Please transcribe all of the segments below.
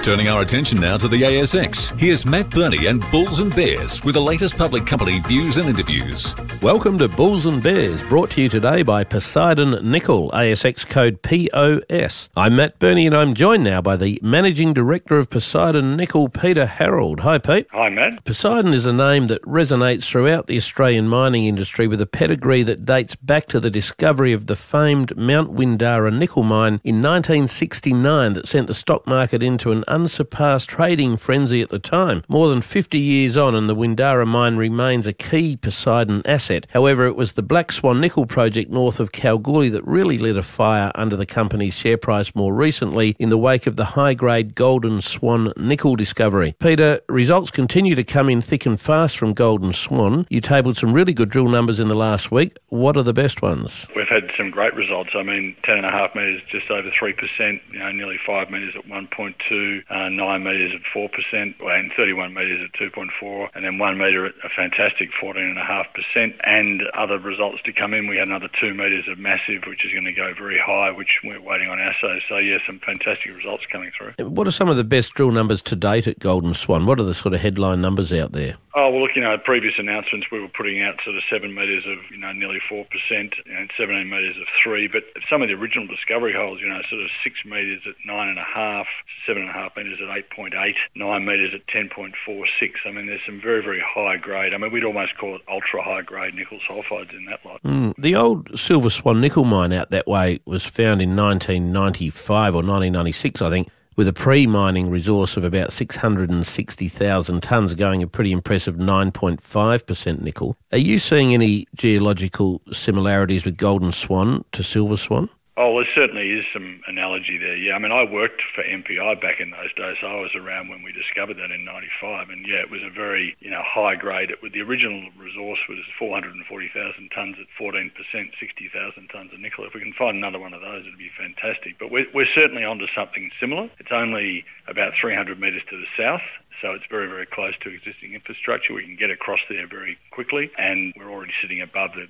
Turning our attention now to the ASX, here's Matt Birney and Bulls and Bears with the latest public company views and interviews. Welcome to Bulls and Bears, brought to you today by Poseidon Nickel, ASX code POS. I'm Matt Birney and I'm joined now by the Managing Director of Poseidon Nickel, Peter Harold. Hi, Pete. Hi, Matt. Poseidon is a name that resonates throughout the Australian mining industry with a pedigree that dates back to the discovery of the famed Mount Windara nickel mine in 1969 that sent the stock market into an unsurpassed trading frenzy at the time. More than 50 years on and the Windara mine remains a key Poseidon asset. However, it was the Black Swan nickel project north of Kalgoorlie that really lit a fire under the company's share price more recently in the wake of the high-grade Golden Swan nickel discovery. Peter, results continue to come in thick and fast from Golden Swan. You tabled some really good drill numbers in the last week. What are the best ones? We've had some great results. 10.5 metres, just over 3%, nearly 5 metres at 1.2, 9 metres at 4%, and 31 metres at 2.4, and then 1 metre at a fantastic 14.5%, and other results to come in. We had another 2 metres of massive, which is going to go very high, which we're waiting on assays. So, some fantastic results coming through. What are some of the best drill numbers to date at Golden Swan? What are the sort of headline numbers out there? Oh, well, look, previous announcements, we were putting out sort of 7 metres of, nearly 4%, and 17 metres of 3, but some of the original discovery holes, sort of 6 metres at 9.5, 7.5 metres at 8.8, 9 metres at 10.46. There's some very, very high grade. We'd almost call it ultra high grade nickel sulfides in that lot. The old Silver Swan nickel mine out that way was found in 1995 or 1996, I think, with a pre-mining resource of about 660,000 tonnes, going a pretty impressive 9.5% nickel. Are you seeing any geological similarities with Golden Swan to Silver Swan? Oh, there certainly is some analogy there, yeah. I worked for MPI back in those days, so I was around when we discovered that in 95, and it was a very, high grade. The original resource was 440,000 tonnes at 14%, 60,000 tonnes of nickel. If we can find another one of those, it'd be fantastic. But we're certainly onto something similar. It's only about 300 metres to the south, so it's very, very close to existing infrastructure. We can get across there very quickly, and we're already sitting above the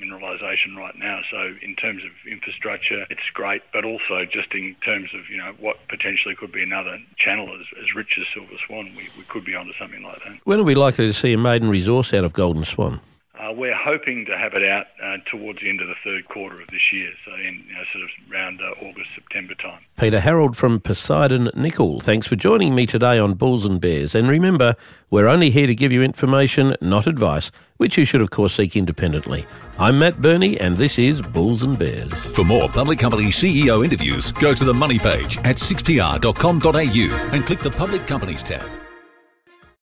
mineralisation right now. So in terms of infrastructure, it's great, but also just in terms of, what potentially could be another channel as rich as Silver Swan, we could be onto something like that. When are we likely to see a maiden resource out of Golden Swan? We're hoping to have it out towards the end of the third quarter of this year, so in sort of around August, September time. Peter Harold from Poseidon Nickel, thanks for joining me today on Bulls and Bears. And remember, we're only here to give you information, not advice, which you should of course seek independently. I'm Matt Birney and this is Bulls and Bears. For more public company CEO interviews, go to the Money page at 6pr.com.au and click the Public Companies tab.